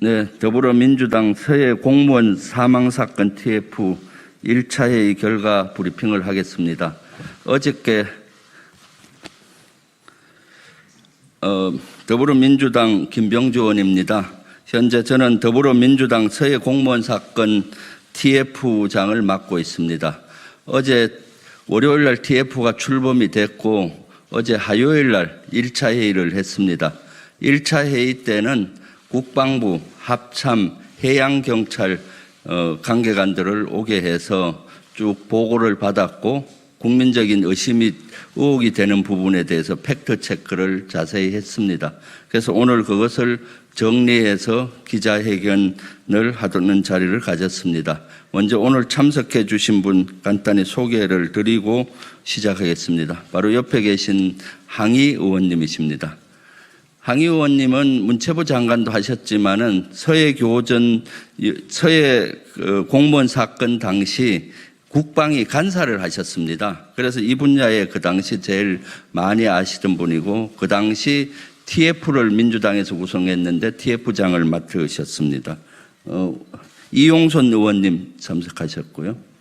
네, 더불어민주당 서해 공무원 사망사건 TF 1차 회의 결과 브리핑을 하겠습니다. 어저께 더불어민주당 김병주 의원입니다. 현재 저는 더불어민주당 서해 공무원 사건 TF장을 맡고 있습니다. 어제 월요일 날 TF가 출범이 됐고 어제 화요일 날 1차 회의를 했습니다. 1차 회의 때는 국방부, 합참, 해양경찰 관계관들을 오게 해서 쭉 보고를 받았고 국민적인 의혹이 되는 부분에 대해서 팩트 체크를 자세히 했습니다. 그래서 오늘 그것을 정리해서 기자회견을 하는 자리를 가졌습니다. 먼저 오늘 참석해 주신 분 간단히 소개를 드리고 시작하겠습니다. 바로 옆에 계신 항의 의원님이십니다. 항의 의원님은 문체부 장관도 하셨지만은 서해 공무원 사건 당시 국방위 간사를 하셨습니다. 그래서 이 분야에 그 당시 제일 많이 아시던 분이고 그 당시 TF를 민주당에서 구성했는데 TF장을 맡으셨습니다. 이용손 의원님 참석하셨고요.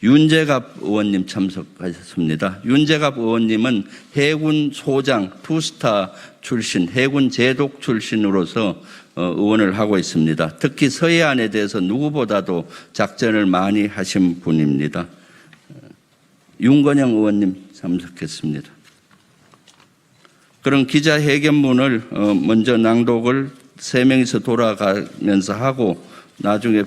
윤재갑 의원님 참석하셨습니다. 윤재갑 의원님은 해군 소장 투스타 출신, 해군 제독 출신으로서 의원을 하고 있습니다. 특히 서해안에 대해서 누구보다도 작전을 많이 하신 분입니다. 윤건영 의원님 참석했습니다. 그럼 기자회견문을 먼저 낭독을 3명이서 돌아가면서 하고 나중에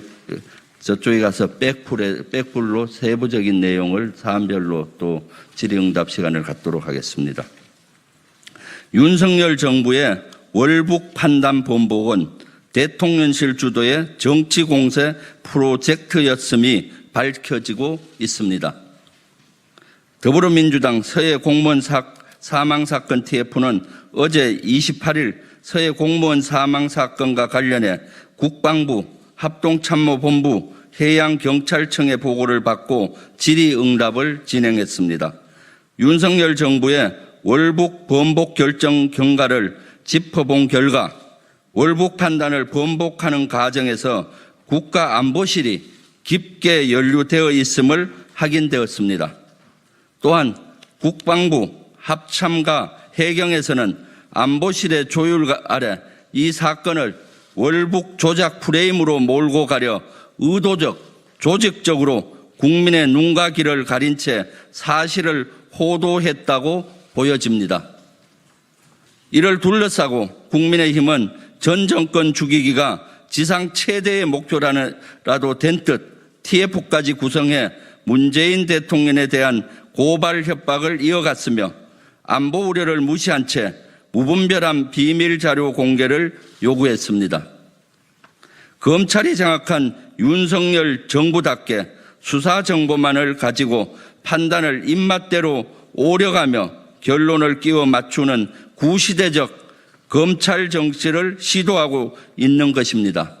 저쪽에 가서 백불로 세부적인 내용을 사안별로 또 질의응답 시간을 갖도록 하겠습니다. 윤석열 정부의 월북 판단 번복은 대통령실 주도의 정치 공세 프로젝트였음이 밝혀지고 있습니다. 더불어민주당 서해 공무원 사망사건 TF는 어제 28일 서해 공무원 사망사건과 관련해 국방부, 합동참모본부, 해양경찰청의 보고를 받고 질의응답을 진행했습니다. 윤석열 정부의 월북 번복 결정 경과를 짚어본 결과 월북 판단을 번복하는 과정에서 국가안보실이 깊게 연루되어 있음을 확인되었습니다. 또한 국방부, 합참과 해경에서는 안보실의 조율 아래 이 사건을 월북 조작 프레임으로 몰고 가려 의도적, 조직적으로 국민의 눈과 귀를 가린 채 사실을 호도했다고 보여집니다. 이를 둘러싸고 국민의힘은 전 정권 죽이기가 지상 최대의 목표라도 된 듯 TF까지 구성해 문재인 대통령에 대한 고발 협박을 이어갔으며 안보 우려를 무시한 채 무분별한 비밀 자료 공개를 요구했습니다. 검찰이 장악한 윤석열 정부답게 수사 정보만을 가지고 판단을 입맛대로 오려가며 결론을 끼워 맞추는 구시대적 검찰 정치를 시도하고 있는 것입니다.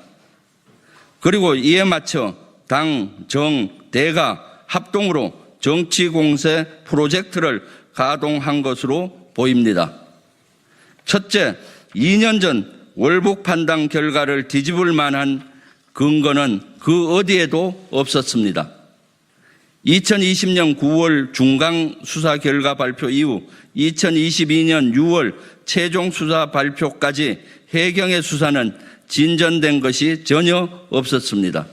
그리고 이에 맞춰 당, 정, 대가 합동으로 정치 공세 프로젝트를 가동한 것으로 보입니다. 첫째, 2년 전 월북 판단 결과를 뒤집을 만한 근거는 그 어디에도 없었습니다. 2020년 9월 중간 수사 결과 발표 이후 2022년 6월 최종 수사 발표까지 해경의 수사는 진전된 것이 전혀 없었습니다.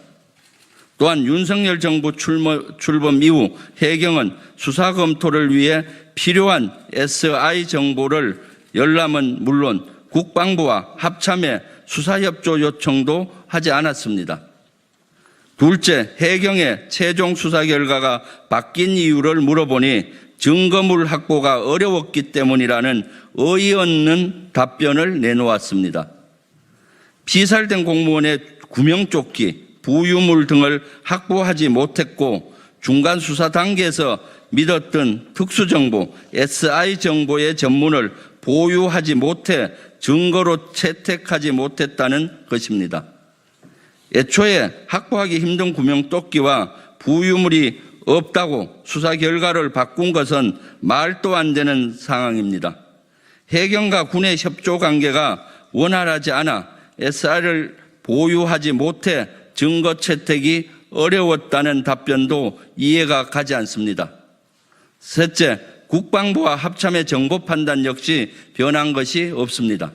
또한 윤석열 정부 출범 이후 해경은 수사 검토를 위해 필요한 SI 정보를 열람은 물론 국방부와 합참에 수사협조 요청도 하지 않았습니다. 둘째, 해경의 최종 수사 결과가 바뀐 이유를 물어보니 증거물 확보가 어려웠기 때문이라는 어이없는 답변을 내놓았습니다. 피살된 공무원의 구명조끼, 부유물 등을 확보하지 못했고 중간 수사 단계에서 믿었던 특수정보, SI 정보의 전문을 보유하지 못해 증거로 채택하지 못했다는 것입니다. 애초에 확보하기 힘든 구명조끼와 부유물이 없다고 수사 결과를 바꾼 것은 말도 안 되는 상황입니다. 해경과 군의 협조 관계가 원활하지 않아 SR을 보유하지 못해 증거 채택이 어려웠다는 답변도 이해가 가지 않습니다. 셋째, 국방부와 합참의 정보 판단 역시 변한 것이 없습니다.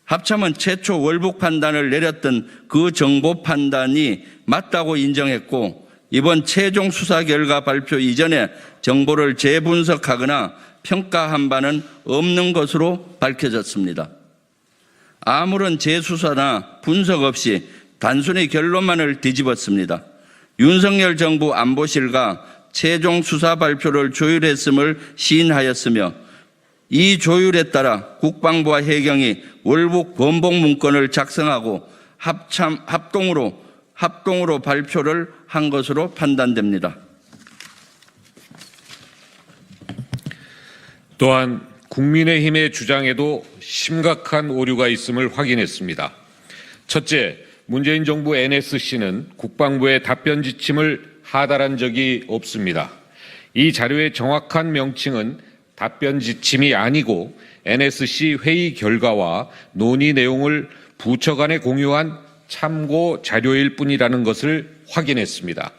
합참은 최초 월북 판단을 내렸던 그 정보 판단이 맞다고 인정했고 이번 최종 수사 결과 발표 이전에 정보를 재분석하거나 평가한 바는 없는 것으로 밝혀졌습니다. 아무런 재수사나 분석 없이 단순히 결론만을 뒤집었습니다. 윤석열 정부 안보실과 최종 수사 발표를 조율했음을 시인하였으며 이 조율에 따라 국방부와 해경이 월북 번복 문건을 작성하고 합동으로 발표를 한 것으로 판단됩니다. 또한 국민의힘의 주장에도 심각한 오류가 있음을 확인했습니다. 첫째, 문재인 정부 NSC는 국방부의 답변 지침을 하달한 적이 없습니다. 이 자료의 정확한 명칭은 답변 지침이 아니고 NSC 회의 결과와 논의 내용을 부처 간에 공유한 참고 자료일 뿐이라는 것을 확인했습니다.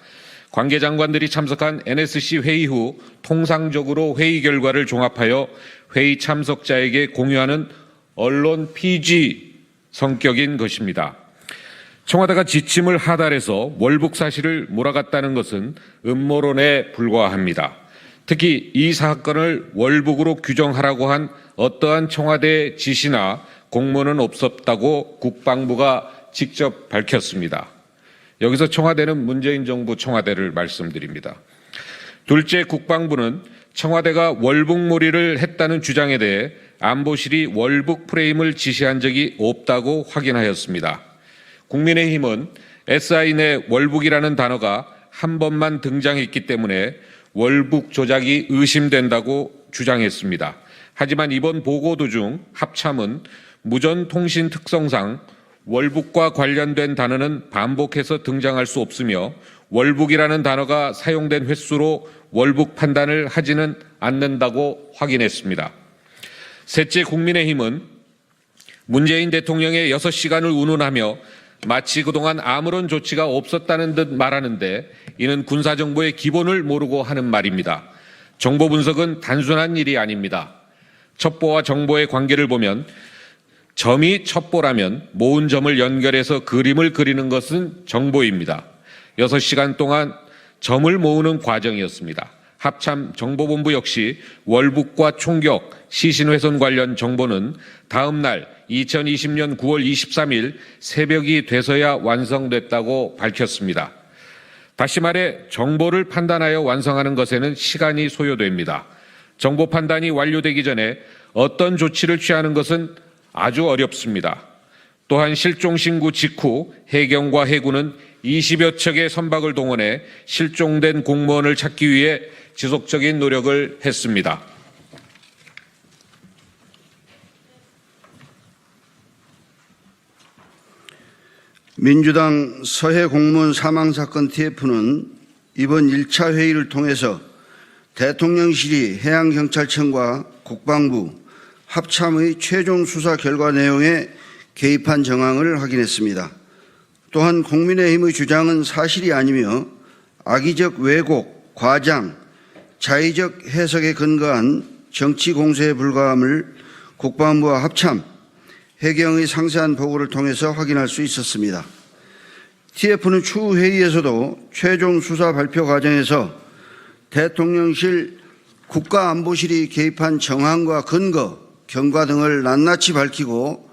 관계장관들이 참석한 NSC 회의 후 통상적으로 회의 결과를 종합하여 회의 참석자에게 공유하는 언론 피지 성격인 것입니다. 청와대가 지침을 하달해서 월북 사실을 몰아갔다는 것은 음모론에 불과합니다. 특히 이 사건을 월북으로 규정하라고 한 어떠한 청와대 지시나 공문은 없었다고 국방부가 직접 밝혔습니다. 여기서 청와대는 문재인 정부 청와대를 말씀드립니다. 둘째, 국방부는 청와대가 월북몰이를 했다는 주장에 대해 안보실이 월북 프레임을 지시한 적이 없다고 확인하였습니다. 국민의힘은 SI 내 월북이라는 단어가 한 번만 등장했기 때문에 월북 조작이 의심된다고 주장했습니다. 하지만 이번 보고 도중 합참은 무전통신 특성상 월북과 관련된 단어는 반복해서 등장할 수 없으며 월북이라는 단어가 사용된 횟수로 월북 판단을 하지는 않는다고 확인했습니다. 셋째, 국민의힘은 문재인 대통령의 6시간을 운운하며 마치 그동안 아무런 조치가 없었다는 듯 말하는데 이는 군사정보의 기본을 모르고 하는 말입니다. 정보 분석은 단순한 일이 아닙니다. 첩보와 정보의 관계를 보면 점이 첩보라면 모은 점을 연결해서 그림을 그리는 것은 정보입니다. 6시간 동안 점을 모으는 과정이었습니다. 합참 정보본부 역시 월북과 총격, 시신훼손 관련 정보는 다음 날 2020년 9월 23일 새벽이 돼서야 완성됐다고 밝혔습니다. 다시 말해 정보를 판단하여 완성하는 것에는 시간이 소요됩니다. 정보 판단이 완료되기 전에 어떤 조치를 취하는 것은 아주 어렵습니다. 또한 실종 신고 직후 해경과 해군은 20여 척의 선박을 동원해 실종된 공무원을 찾기 위해 지속적인 노력을 했습니다. 민주당 서해 공무원 사망사건 TF는 이번 1차 회의를 통해서 대통령실이 해양경찰청과 국방부, 합참의 최종 수사 결과 내용에 개입한 정황을 확인했습니다. 또한 국민의힘의 주장은 사실이 아니며 악의적 왜곡, 과장, 자의적 해석에 근거한 정치 공세에 불과함을 국방부와 합참, 해경의 상세한 보고를 통해서 확인할 수 있었습니다. TF는 추후 회의에서도 최종 수사 발표 과정에서 대통령실 국가안보실이 개입한 정황과 근거, 경과 등을 낱낱이 밝히고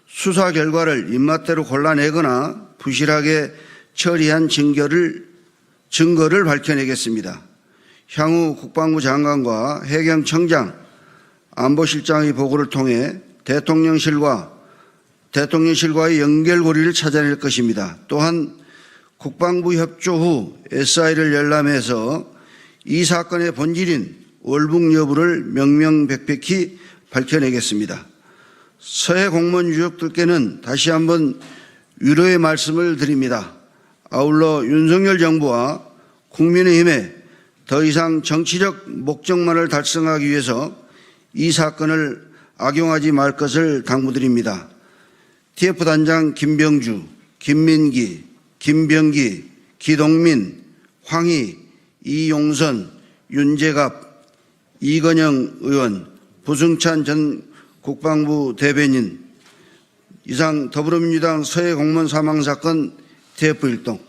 수사 결과를 입맛대로 골라내거나 부실하게 처리한 증거를 밝혀내겠습니다. 향후 국방부 장관과 해경청장, 안보실장의 보고를 통해 대통령실과의 연결고리를 찾아낼 것입니다. 또한 국방부 협조 후 SI를 열람해서 이 사건의 본질인 월북 여부를 명명백백히 밝혀내겠습니다. 서해 공무원 유족들께는 다시 한번 위로의 말씀을 드립니다. 아울러 윤석열 정부와 국민의힘에 더 이상 정치적 목적만을 달성하기 위해서 이 사건을 악용하지 말 것을 당부드립니다. TF 단장 김병주, 김민기, 김병기, 기동민, 황희, 이용선, 윤재갑, 이건영 의원, 부승찬 전 국방부 대변인, 이상 더불어민주당 서해 공무원 사망 사건 TF 일동